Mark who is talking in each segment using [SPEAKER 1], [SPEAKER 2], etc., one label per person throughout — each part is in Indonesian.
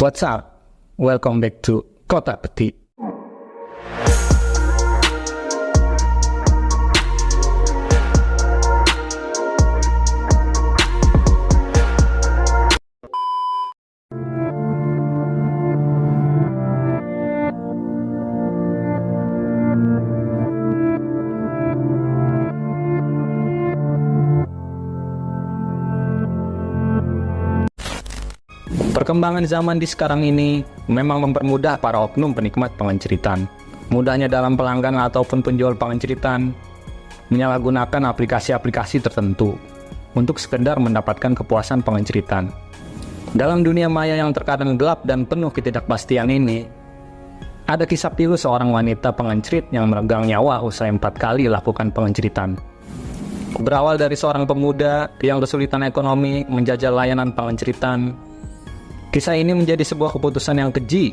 [SPEAKER 1] What's up? Welcome back to Kota Peti. Perkembangan zaman di sekarang ini memang mempermudah para oknum penikmat pengenceritan. Mudahnya dalam pelanggan ataupun penjual pengenceritan menyalahgunakan aplikasi-aplikasi tertentu untuk sekedar mendapatkan kepuasan pengenceritan. Dalam dunia maya yang terkadang gelap dan penuh ketidakpastian ini, ada kisah pilu seorang wanita pengencerit yang meregang nyawa usai 4 kali lakukan pengenceritan. Berawal dari seorang pemuda yang kesulitan ekonomi menjajal layanan pengenceritan, kisah ini menjadi sebuah keputusan yang keji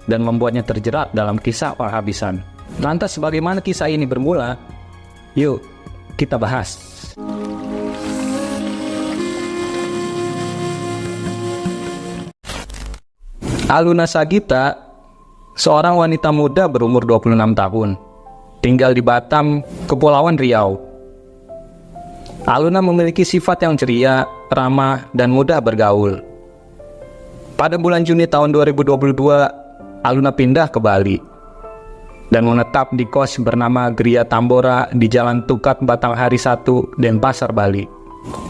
[SPEAKER 1] dan membuatnya terjerat dalam kisah penghabisan. Lantas bagaimana kisah ini bermula? Yuk, kita bahas. Aluna Sagita, seorang wanita muda berumur 26 tahun, tinggal di Batam, Kepulauan Riau. Aluna memiliki sifat yang ceria, ramah, dan mudah bergaul. Pada bulan Juni tahun 2022, Aluna pindah ke Bali dan menetap di kos bernama Gria Tambora di Jalan Tukat Batanghari 1, Denpasar, Bali.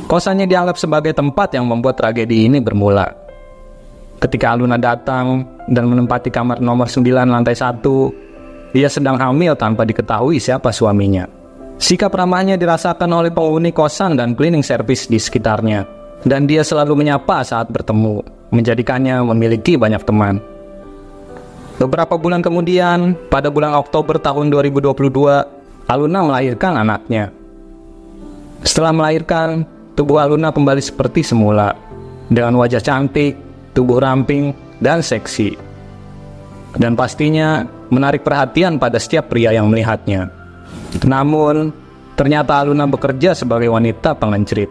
[SPEAKER 1] Kosannya dianggap sebagai tempat yang membuat tragedi ini bermula. Ketika Aluna datang dan menempati kamar nomor 9 lantai 1, dia sedang hamil tanpa diketahui siapa suaminya. Sikap ramahnya dirasakan oleh penghuni kosan dan cleaning service di sekitarnya, dan dia selalu menyapa saat bertemu, menjadikannya memiliki banyak teman. Beberapa bulan kemudian, pada bulan Oktober tahun 2022, Aluna melahirkan anaknya. Setelah melahirkan, tubuh Aluna kembali seperti semula, dengan wajah cantik, tubuh ramping, dan seksi. Dan pastinya menarik perhatian pada setiap pria yang melihatnya. Namun, ternyata Aluna bekerja sebagai wanita pengencerit,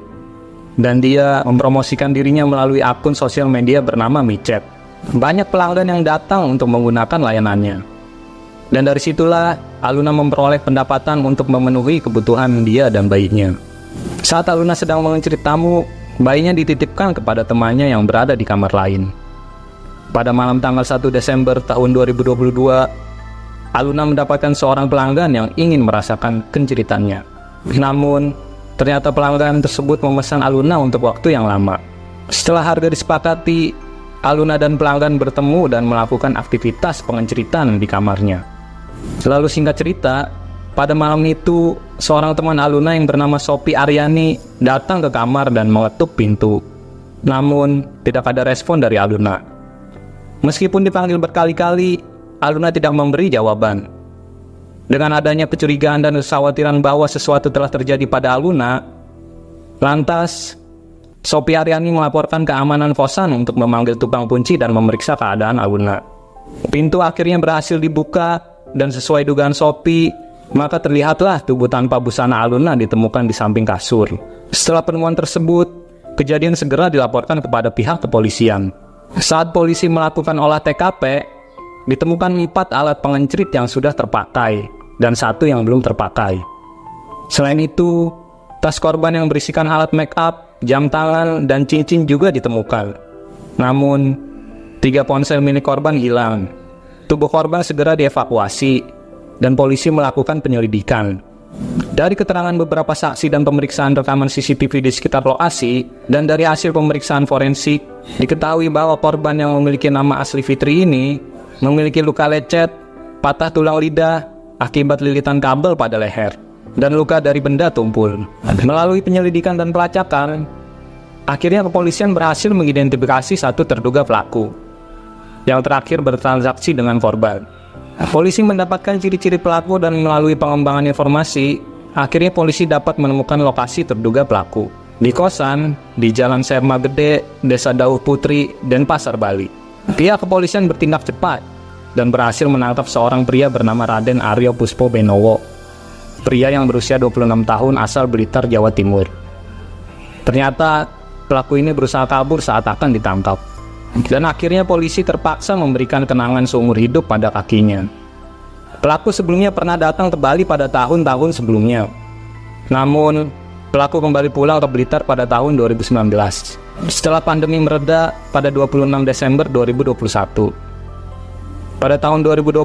[SPEAKER 1] dan dia mempromosikan dirinya melalui akun sosial media bernama Micet. Banyak pelanggan yang datang untuk menggunakan layanannya. Dan dari situlah Aluna memperoleh pendapatan untuk memenuhi kebutuhan dia dan bayinya. Saat Aluna sedang mengencerit tamu, bayinya dititipkan kepada temannya yang berada di kamar lain. Pada malam tanggal 1 Desember tahun 2022, Aluna mendapatkan seorang pelanggan yang ingin merasakan kenceritannya. Namun, ternyata pelanggan tersebut memesan Aluna untuk waktu yang lama. Setelah harga disepakati, Aluna dan pelanggan bertemu dan melakukan aktivitas pengenceritan di kamarnya. Lalu singkat cerita, pada malam itu, seorang teman Aluna yang bernama Sophie Aryani datang ke kamar dan mengetuk pintu. Namun, tidak ada respon dari Aluna. Meskipun dipanggil berkali-kali, Aluna tidak memberi jawaban. Dengan adanya kecurigaan dan kekhawatiran bahwa sesuatu telah terjadi pada Aluna, lantas Sophie Aryani melaporkan keamanan kosan untuk memanggil tukang kunci dan memeriksa keadaan Aluna. Pintu akhirnya berhasil dibuka dan sesuai dugaan Sophie, maka terlihatlah tubuh tanpa busana Aluna ditemukan di samping kasur. Setelah penemuan tersebut, kejadian segera dilaporkan kepada pihak kepolisian. Saat polisi melakukan olah TKP, ditemukan 4 alat pengencerit yang sudah terpakai dan 1 yang belum terpakai. Selain itu, tas korban yang berisikan alat make up, jam tangan, dan cincin juga ditemukan. Namun, 3 ponsel milik korban hilang. Tubuh korban segera dievakuasi dan polisi melakukan penyelidikan. Dari keterangan beberapa saksi dan pemeriksaan rekaman CCTV di sekitar lokasi, dan dari hasil pemeriksaan forensik, diketahui bahwa korban yang memiliki nama asli Fitri ini memiliki luka lecet, patah tulang lidah akibat lilitan kabel pada leher, dan luka dari benda tumpul. Melalui penyelidikan dan pelacakan, akhirnya kepolisian berhasil mengidentifikasi 1 terduga pelaku, yang terakhir bertransaksi dengan korban. Polisi mendapatkan ciri-ciri pelaku dan melalui pengembangan informasi, akhirnya polisi dapat menemukan lokasi terduga pelaku di kosan di Jalan Serma Gede, Desa Dauh Putri, Denpasar, Bali. Pihak kepolisian bertindak cepat dan berhasil menangkap seorang pria bernama Raden Aryo Puspo Benowo, pria yang berusia 26 tahun asal Blitar, Jawa Timur. Ternyata pelaku ini berusaha kabur saat akan ditangkap. dan akhirnya polisi terpaksa memberikan kenangan seumur hidup pada kakinya. Pelaku sebelumnya pernah datang ke Bali pada tahun-tahun sebelumnya. Namun, pelaku kembali pulang ke Blitar pada tahun 2019. Setelah pandemi mereda pada 26 Desember 2021. Pada tahun 2022,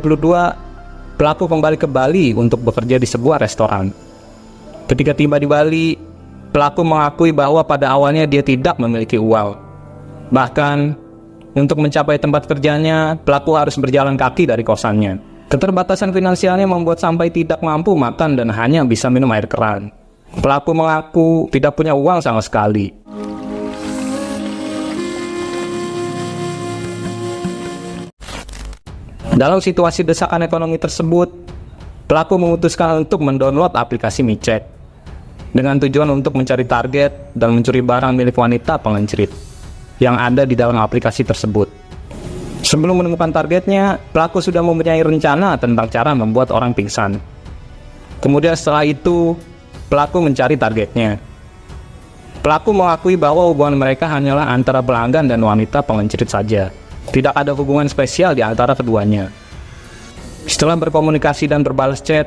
[SPEAKER 1] pelaku kembali ke Bali untuk bekerja di sebuah restoran. Ketika tiba di Bali, pelaku mengakui bahwa pada awalnya dia tidak memiliki uang. Bahkan, untuk mencapai tempat kerjanya, pelaku harus berjalan kaki dari kosannya. Keterbatasan finansialnya membuat sampai tidak mampu makan dan hanya bisa minum air keran. Pelaku mengaku tidak punya uang sama sekali. Dalam situasi desakan ekonomi tersebut, pelaku memutuskan untuk mendownload aplikasi micet dengan tujuan untuk mencari target dan mencuri barang milik wanita pengencrit yang ada di dalam aplikasi tersebut. Sebelum menemukan targetnya, pelaku sudah mempunyai rencana tentang cara membuat orang pingsan. Kemudian setelah itu, pelaku mencari targetnya. Pelaku mengakui bahwa hubungan mereka hanyalah antara pelanggan dan wanita pengencrit saja. Tidak ada hubungan spesial di antara keduanya. Setelah berkomunikasi dan berbalas chat,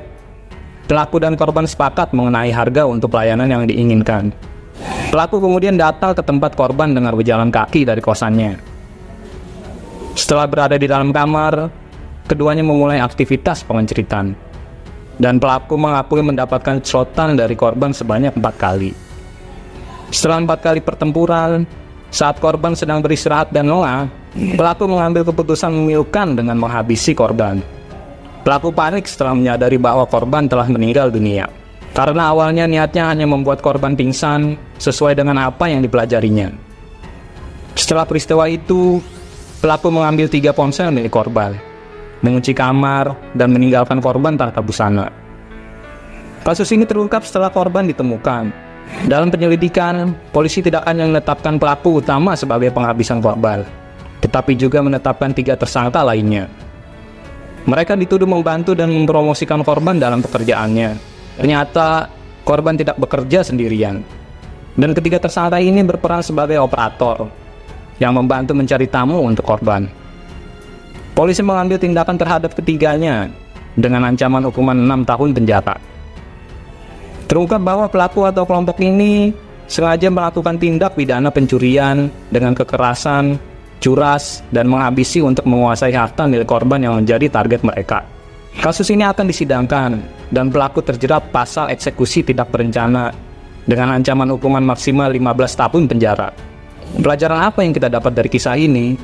[SPEAKER 1] pelaku dan korban sepakat mengenai harga untuk pelayanan yang diinginkan. Pelaku kemudian datang ke tempat korban dengan berjalan kaki dari kosannya. Setelah berada di dalam kamar, keduanya memulai aktivitas pengencritan. Dan pelaku mengakui mendapatkan serotan dari korban sebanyak 4 kali. Setelah 4 kali pertempuran, saat korban sedang beristirahat dan lelah, pelaku mengambil keputusan memilukan dengan menghabisi korban. Pelaku panik setelah menyadari bahwa korban telah meninggal dunia. Karena awalnya niatnya hanya membuat korban pingsan sesuai dengan apa yang dipelajarinya. Setelah peristiwa itu, pelaku mengambil 3 ponsel milik korban, mengunci kamar, dan meninggalkan korban tanpa busana. Kasus ini terungkap setelah korban ditemukan. Dalam penyelidikan, polisi tidak hanya menetapkan pelaku utama sebagai penghabisan korban, tetapi juga menetapkan 3 tersangka lainnya. Mereka dituduh membantu dan mempromosikan korban dalam pekerjaannya. Ternyata, korban tidak bekerja sendirian. Dan ketiga tersangka ini berperan sebagai operator yang membantu mencari tamu untuk korban. Polisi mengambil tindakan terhadap ketiganya dengan ancaman hukuman 6 tahun penjara. Terungkap bahwa pelaku atau kelompok ini sengaja melakukan tindak pidana pencurian dengan kekerasan, curas, dan menghabisi untuk menguasai harta milik korban yang menjadi target mereka. Kasus ini akan disidangkan dan pelaku terjerat pasal eksekusi tidak berencana dengan ancaman hukuman maksimal 15 tahun penjara. Pelajaran apa yang kita dapat dari kisah ini?